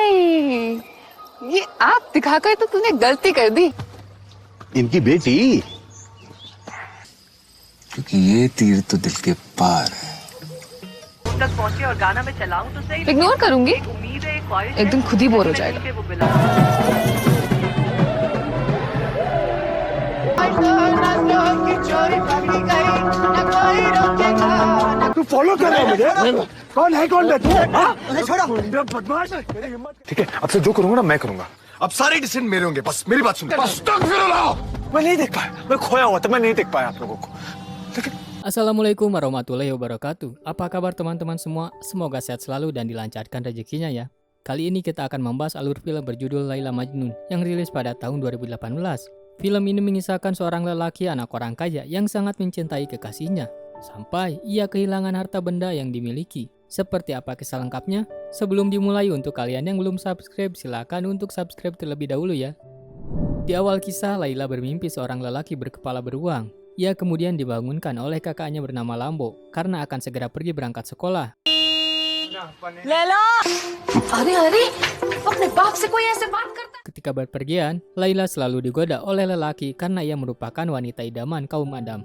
नहीं, ये आग दिखाकर तो तूने गलती कर दी। इनकी बेटी, क्योंकि ये तीर तो दिल के पार है। तक पहुंचे और गाना में चलाऊं तो सही। इग्नोर करूंगी, उम्मीद है, ख्वाहिश एक दिन खुद ही बोर हो जाएगा। तू फॉलो कर रहा है मुझे? कौन है कौन तू? बदमाश है। ठीक है, अब से जो करूंगा ना मैं करूंगा। अब सारे डिसीजन मेरे होंगे, बस मेरी बात सुन। मैं नहीं देख पाया, मैं खोया हुआ था, मैं नहीं देख पाया आप लोगों को। Assalamualaikum warahmatullahi wabarakatuh. Apa kabar teman-teman semua? Semoga sehat selalu dan dilancarkan rezekinya ya. Kali ini kita akan membahas alur film berjudul Laila Majnun yang rilis pada tahun 2018. Film ini mengisahkan seorang lelaki anak orang kaya yang sangat mencintai kekasihnya, sampai ia kehilangan harta benda yang dimiliki. Seperti apa kisah lengkapnya? Sebelum dimulai, untuk kalian yang belum subscribe, silakan untuk subscribe terlebih dahulu ya. Di awal kisah, Laila bermimpi seorang lelaki berkepala beruang. Ia kemudian dibangunkan oleh kakaknya bernama Lambo karena akan segera pergi berangkat sekolah. Laila, अरे अपने बाप से कोई ऐसे बात करता? Ketika berpergian, Laila selalu digoda oleh lelaki karena ia merupakan wanita idaman kaum Adam.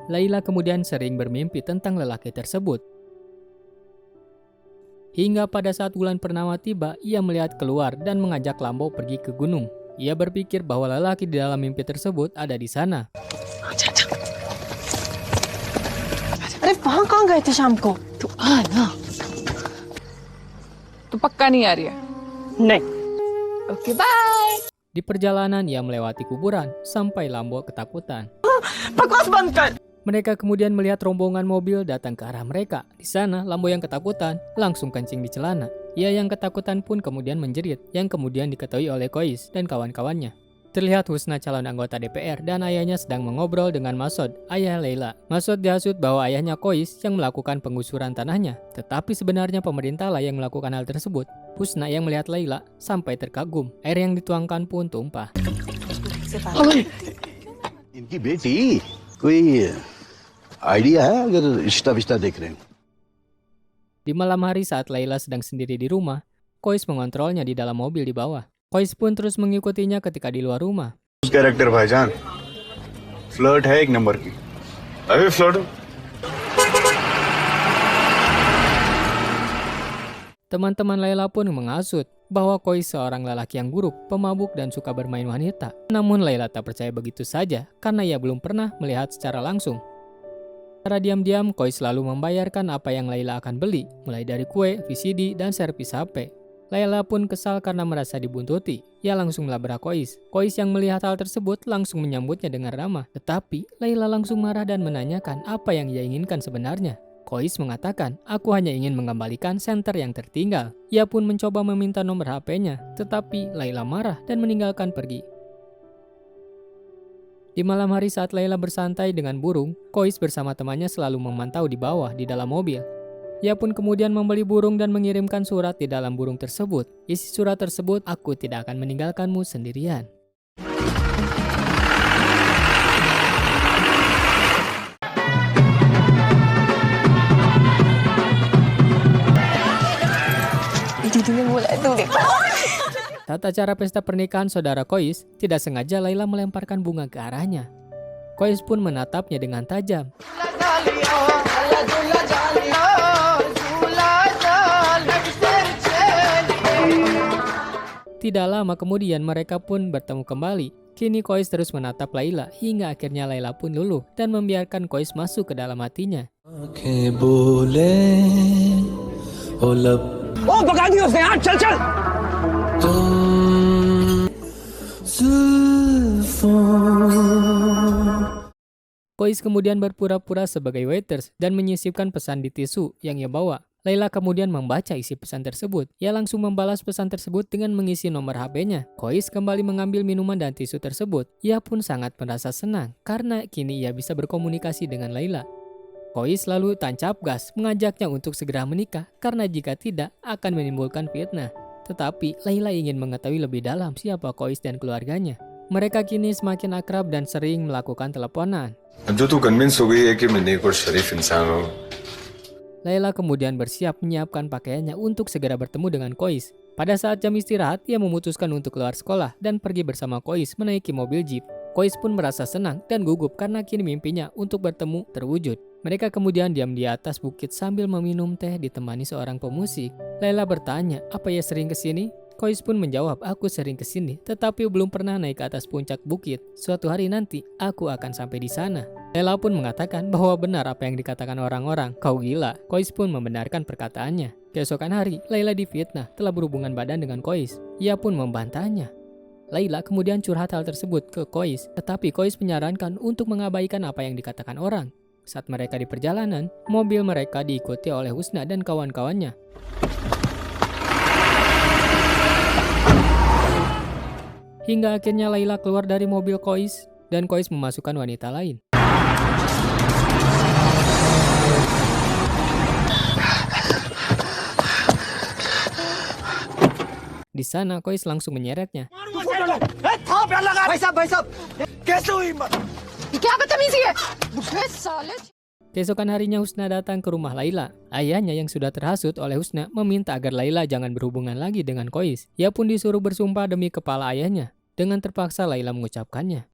Laila kemudian sering bermimpi tentang lelaki tersebut. Hingga pada saat bulan purnama tiba, ia melihat keluar dan mengajak Lambo pergi ke gunung. Ia berpikir bahwa lelaki di dalam mimpi tersebut ada di sana. अरे वहाँ कहाँ गए थे शाम को? तू आ ना। तू पक्का नहीं आ रही है? नहीं। Okay bye. Di perjalanan ia melewati kuburan sampai Lambo ketakutan. बकवास बंद कर। Mereka kemudian melihat rombongan mobil datang ke arah mereka. Di sana Lambo yang ketakutan langsung kencing di celana. Ia yang ketakutan pun kemudian menjerit, yang kemudian diketahui oleh Kois dan kawan-kawannya. Terlihat Husna calon anggota DPR dan ayahnya sedang mengobrol dengan Masud, ayah Laila. Masud dihasut bahwa ayahnya Kois yang melakukan penggusuran tanahnya, tetapi sebenarnya pemerintahlah yang melakukan hal tersebut. Husna yang melihat Laila sampai terkagum. Air yang dituangkan pun tumpah. इनकी बेटी, कोई आइडिया है अगर रिश्ता विश्ता देख रहे हैं? Di malam hari saat Laila sedang sendiri di rumah, Kois mengontrolnya di dalam mobil di bawah. Kois pun terus mengikutinya ketika di luar rumah. Character भाईजान, फ्लर्ट है एक नंबर की। अभी flirt Teman-teman Laila pun menghasut bahwa Kois seorang lelaki yang buruk, pemabuk dan suka bermain wanita. Namun Laila tak percaya begitu saja karena ia belum pernah melihat secara langsung. Secara diam-diam, Kois selalu membayarkan apa yang Laila akan beli, mulai dari kue, VCD, dan servis HP. Laila pun kesal karena merasa dibuntuti. Ia langsung melabrak Kois. Kois yang melihat hal tersebut langsung menyambutnya dengan ramah. Tetapi Laila langsung marah dan menanyakan apa yang ia inginkan sebenarnya. Kois mengatakan, aku hanya ingin mengembalikan senter yang tertinggal. Ia pun mencoba meminta nomor HP-nya, tetapi Laila marah dan meninggalkan pergi. Di malam hari saat Laila bersantai dengan burung, Kois bersama temannya selalu memantau di bawah di dalam mobil. Ia pun kemudian membeli burung dan mengirimkan surat di dalam burung tersebut. Isi surat tersebut, aku tidak akan meninggalkanmu sendirian. Tata cara pesta pernikahan saudara Kois, tidak sengaja Laila melemparkan bunga ke arahnya. Kois pun menatapnya dengan tajam. Tidak lama kemudian mereka pun bertemu kembali. Kini Kois terus menatap Laila hingga akhirnya Laila pun luluh dan membiarkan Kois masuk ke dalam hatinya. ओ भगा दिया उसने, यार चल चल। Kois kemudian berpura-pura sebagai waiters dan menyisipkan pesan di tisu yang ia bawa. Laila kemudian membaca isi pesan tersebut. Ia langsung membalas pesan tersebut dengan mengisi nomor HP-nya. Kois kembali mengambil minuman dan tisu tersebut. Ia pun sangat merasa senang karena kini ia bisa berkomunikasi dengan Laila. Kois lalu tancap gas mengajaknya untuk segera menikah karena jika tidak akan menimbulkan fitnah. Tetapi Laila ingin mengetahui lebih dalam siapa Kois dan keluarganya. Mereka kini semakin akrab dan sering melakukan teleponan. जो तू कन्विंस हो गई है कि मैं नेक और शरीफ इंसान हूँ। Laila kemudian bersiap menyiapkan pakaiannya untuk segera bertemu dengan Kois. Pada saat jam istirahat, ia memutuskan untuk keluar sekolah dan pergi bersama Kois menaiki mobil jeep. Kois pun merasa senang dan gugup karena kini mimpinya untuk bertemu terwujud. Mereka kemudian diam di atas bukit sambil meminum teh ditemani seorang pemusik. Laila bertanya, apa ia sering kesini? Kois pun menjawab, aku sering kesini, tetapi belum pernah naik ke atas puncak bukit. Suatu hari nanti, aku akan sampai di sana. Laila pun mengatakan bahwa benar apa yang dikatakan orang-orang, kau gila. Kois pun membenarkan perkataannya. Keesokan hari, Laila difitnah telah berhubungan badan dengan Kois. Ia pun membantahnya. Laila kemudian curhat hal tersebut ke Kois, tetapi Kois menyarankan untuk mengabaikan apa yang dikatakan orang. Saat mereka di perjalanan, mobil mereka diikuti oleh Husna dan kawan-kawannya. Hingga akhirnya Laila keluar dari mobil Kois dan Kois memasukkan wanita lain. Di sana Kois langsung menyeretnya. Keesokan harinya Husna datang ke rumah Laila. Ayahnya yang sudah terhasut oleh Husna meminta agar Laila jangan berhubungan lagi dengan Kois. Ia pun disuruh bersumpah demi kepala ayahnya. Dengan terpaksa Laila mengucapkannya.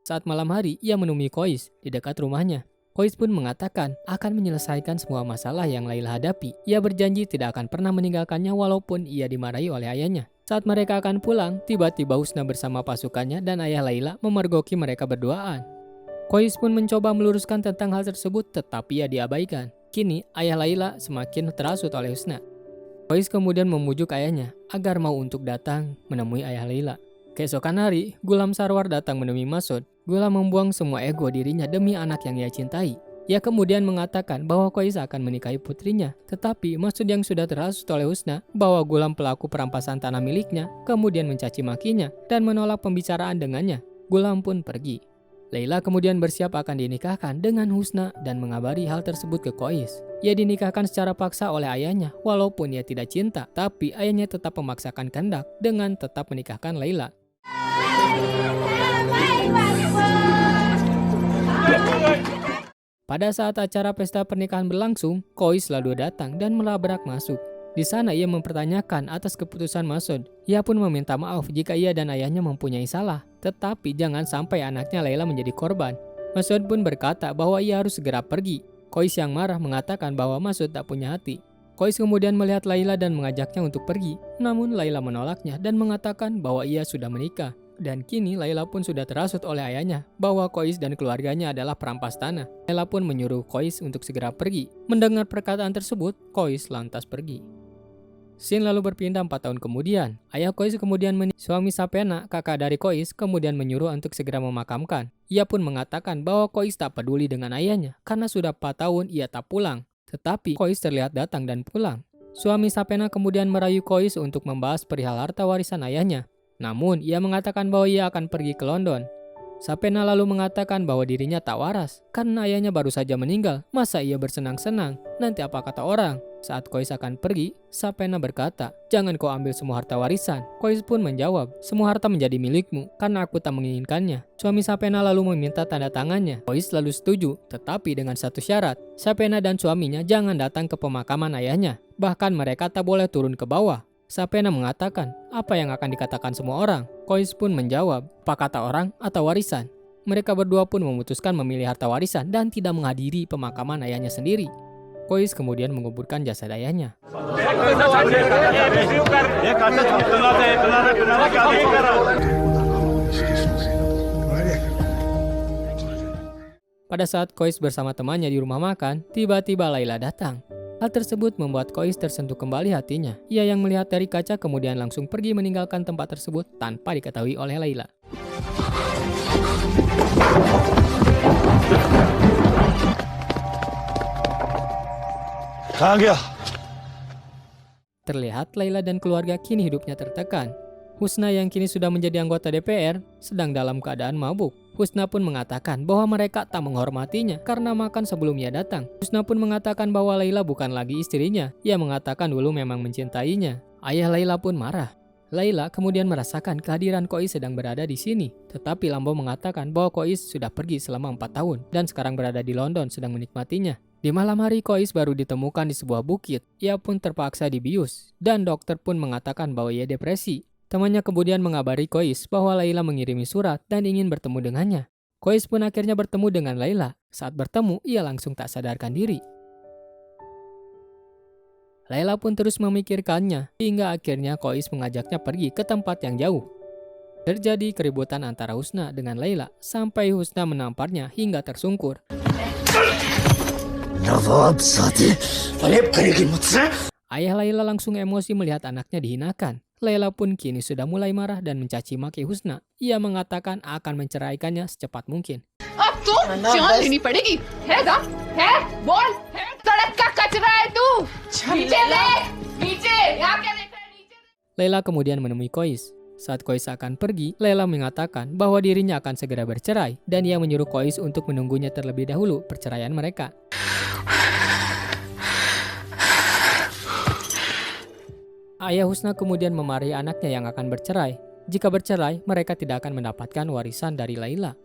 Saat malam hari, ia menemui Kois di dekat rumahnya. Kois pun mengatakan akan menyelesaikan semua masalah yang Laila hadapi. Ia berjanji tidak akan pernah meninggalkannya walaupun ia dimarahi oleh ayahnya. Saat mereka akan pulang, tiba-tiba Husna bersama pasukannya dan ayah Laila memergoki mereka berduaan. Kois pun mencoba meluruskan tentang hal tersebut tetapi ia diabaikan. Kini ayah Laila semakin terhasut oleh Husna. Kois kemudian memujuk ayahnya agar mau untuk datang menemui ayah Laila. Keesokan hari, Gulam Sarwar datang menemui Masud. Gulam membuang semua ego dirinya demi anak yang ia cintai. Ia kemudian mengatakan bahwa Kois akan menikahi putrinya. Tetapi Masud yang sudah terhasut oleh Husna bahwa Gulam pelaku perampasan tanah miliknya, kemudian mencaci makinya dan menolak pembicaraan dengannya. Gulam pun pergi. Laila kemudian bersiap akan dinikahkan dengan Husna dan mengabari hal tersebut ke Kois. Ia dinikahkan secara paksa oleh ayahnya walaupun ia tidak cinta, tapi ayahnya tetap memaksakan kehendak dengan tetap menikahkan Laila. Pada saat acara pesta pernikahan berlangsung, Kois lalu datang dan melabrak masuk. Di sana ia mempertanyakan atas keputusan Masud. Ia pun meminta maaf jika ia dan ayahnya mempunyai salah, tetapi jangan sampai anaknya Laila menjadi korban. Masud pun berkata bahwa ia harus segera pergi. Kois yang marah mengatakan bahwa Masud tak punya hati. Kois kemudian melihat Laila dan mengajaknya untuk pergi, namun Laila menolaknya dan mengatakan bahwa ia sudah menikah. Dan kini Laila pun sudah terhasut oleh ayahnya bahwa Kois dan keluarganya adalah perampas tanah. Laila pun menyuruh Kois untuk segera pergi. Mendengar perkataan tersebut, Kois lantas pergi. Scene lalu berpindah 4 tahun kemudian. Ayah Kois kemudian suami Sapena, kakak dari Kois, kemudian menyuruh untuk segera memakamkan. Ia pun mengatakan bahwa Kois tak peduli dengan ayahnya karena sudah 4 tahun ia tak pulang. Tetapi Kois terlihat datang dan pulang. Suami Sapena kemudian merayu Kois untuk membahas perihal harta warisan ayahnya. Namun, ia mengatakan bahwa ia akan pergi ke London. Sapena lalu mengatakan bahwa dirinya tak waras karena ayahnya baru saja meninggal. Masa ia bersenang-senang? Nanti apa kata orang? Saat Kois akan pergi, Sapena berkata, jangan kau ambil semua harta warisan. Kois pun menjawab, semua harta menjadi milikmu karena aku tak menginginkannya. Suami Sapena lalu meminta tanda tangannya. Kois lalu setuju, tetapi dengan satu syarat. Sapena dan suaminya jangan datang ke pemakaman ayahnya. Bahkan mereka tak boleh turun ke bawah. Sapena mengatakan, apa yang akan dikatakan semua orang? Kois pun menjawab, apa kata orang atau warisan? Mereka berdua pun memutuskan memilih harta warisan dan tidak menghadiri pemakaman ayahnya sendiri. Kois kemudian menguburkan jasad ayahnya. Pada saat Kois bersama temannya di rumah makan, tiba-tiba Laila datang. Hal tersebut membuat Kois tersentuh kembali hatinya. Ia yang melihat dari kaca kemudian langsung pergi meninggalkan tempat tersebut tanpa diketahui oleh Laila. Terlihat Laila dan keluarga kini hidupnya tertekan. Husna yang kini sudah menjadi anggota DPR sedang dalam keadaan mabuk. Husna pun mengatakan bahwa mereka tak menghormatinya karena makan sebelum ia datang. Husna pun mengatakan bahwa Laila bukan lagi istrinya. Ia mengatakan dulu memang mencintainya. Ayah Laila pun marah. Laila kemudian merasakan kehadiran Kois sedang berada di sini. Tetapi Lambo mengatakan bahwa Kois sudah pergi selama 4 tahun dan sekarang berada di London sedang menikmatinya. Di malam hari Kois baru ditemukan di sebuah bukit. Ia pun terpaksa dibius dan dokter pun mengatakan bahwa ia depresi. Temannya kemudian mengabari Kois bahwa Laila mengirimi surat dan ingin bertemu dengannya. Kois pun akhirnya bertemu dengan Laila. Saat bertemu, ia langsung tak sadarkan diri. Laila pun terus memikirkannya, hingga akhirnya Kois mengajaknya pergi ke tempat yang jauh. Terjadi keributan antara Husna dengan Laila, sampai Husna menamparnya hingga tersungkur. Ayah Laila langsung emosi melihat anaknya dihinakan. Laila pun kini sudah mulai marah dan mencaci maki Husna. Ia mengatakan akan menceraikannya secepat mungkin. अब तो जान लेनी पड़ेगी है ना है बोल है सड़क का कचरा है तू नीचे देख नीचे यहाँ क्या देख रहा है नीचे Laila kemudian menemui Kois. Saat Kois akan pergi, Laila mengatakan bahwa dirinya akan segera bercerai dan ia menyuruh Kois untuk menunggunya terlebih dahulu perceraian mereka. Ayah Husna kemudian memarahi anaknya yang akan bercerai. Jika bercerai, mereka tidak akan mendapatkan warisan dari Laila.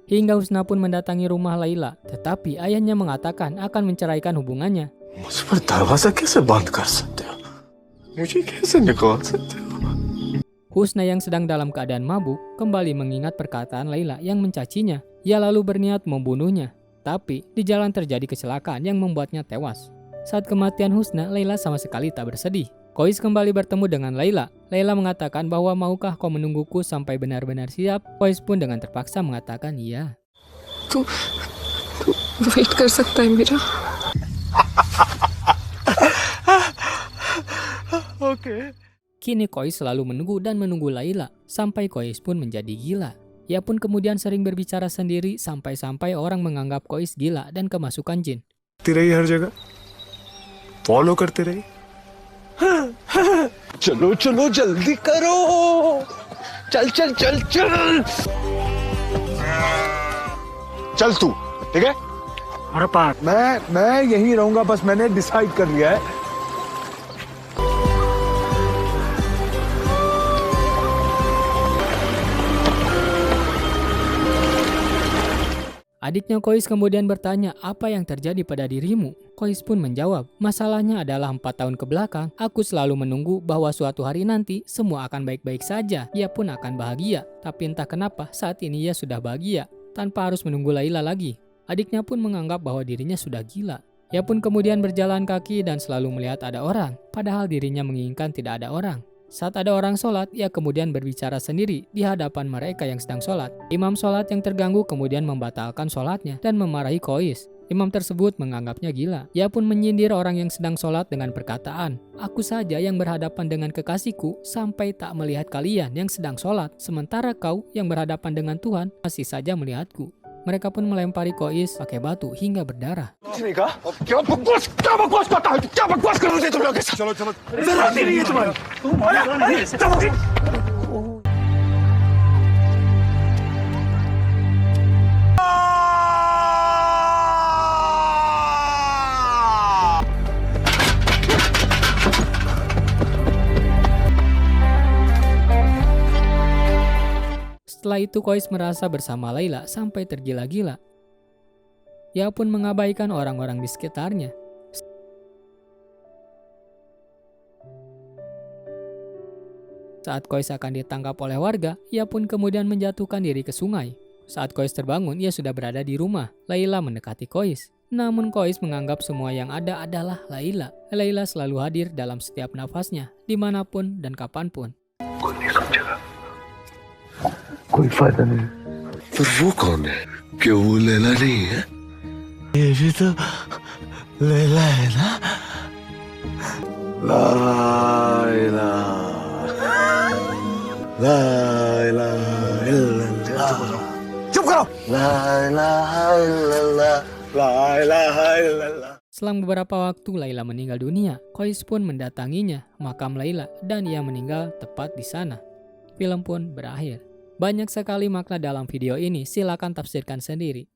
Hingga Husna pun mendatangi rumah Laila, tetapi ayahnya mengatakan akan menceraikan hubungannya. मुझ पर दरवाजा कैसे बंद कर सकते हो? मुझे कैसे निकाल सकते हो? Husna yang sedang dalam keadaan mabuk kembali mengingat perkataan Laila yang mencacinya. Ia lalu berniat membunuhnya, tapi di jalan terjadi kecelakaan yang membuatnya tewas. Saat kematian Husna, Laila sama sekali tak bersedih. Kois kembali bertemu dengan Laila. Laila mengatakan bahwa maukah kau menungguku sampai benar-benar siap? Kois pun dengan terpaksa mengatakan iya. तू वेट कर सकता है मेरा Okay. Kini Kois selalu menunggu dan menunggu Laila, sampai Kois pun menjadi gila. Ia pun kemudian sering berbicara sendiri sampai-sampai orang menganggap Kois gila dan kemasukan jin. रही हर जगह फॉलो करते रही चलो चलो जल्दी करो चल चल चल चल चल तू ठीक है अरे पार्थ मैं यहीं रहूंगा बस मैंने डिसाइड कर लिया है Adiknya Kois kemudian bertanya, apa yang terjadi pada dirimu? Kois pun menjawab, masalahnya adalah 4 tahun ke belakang, aku selalu menunggu bahwa suatu hari nanti semua akan baik-baik saja. Ia pun akan bahagia. Tapi entah kenapa saat ini ia sudah bahagia, tanpa harus menunggu Laila lagi. Adiknya pun menganggap bahwa dirinya sudah gila. Ia pun kemudian berjalan kaki dan selalu melihat ada orang, padahal dirinya menginginkan tidak ada orang. Saat ada orang sholat, ia kemudian berbicara sendiri di hadapan mereka yang sedang sholat. Imam sholat yang terganggu kemudian membatalkan sholatnya dan memarahi Kois. Imam tersebut menganggapnya gila. Ia pun menyindir orang yang sedang sholat dengan perkataan, aku saja yang berhadapan dengan kekasihku sampai tak melihat kalian yang sedang sholat, sementara kau yang berhadapan dengan Tuhan masih saja melihatku. Mereka pun melempari Kois pakai batu hingga berdarah. क्या बकवास करता है क्या बकवास कर रहे तुम लोग चलो चलो जरूरत ही नहीं है तुम्हारी Setelah itu Kois merasa bersama Laila sampai tergila-gila. Ia pun mengabaikan orang-orang di sekitarnya. Saat Kois akan ditangkap oleh warga, ia pun kemudian menjatuhkan diri ke sungai. Saat Kois terbangun, ia sudah berada di rumah. Laila mendekati Kois. Namun Kois menganggap semua yang ada adalah Laila. Laila selalu hadir dalam setiap nafasnya, dimanapun dan kapanpun. कोई फायदा नहीं पर वो कौन है? क्यों वो लैला नहीं है? ये भी तो लैला है ना ला इलाहा इल्लल्लाह चुप करो ला इलाहा इल्लल्लाह Selang beberapa waktu Laila meninggal dunia, Kois pun mendatanginya, makam Laila, dan ia meninggal tepat di sana. Film pun berakhir. Banyak sekali makna dalam video ini, silakan tafsirkan sendiri.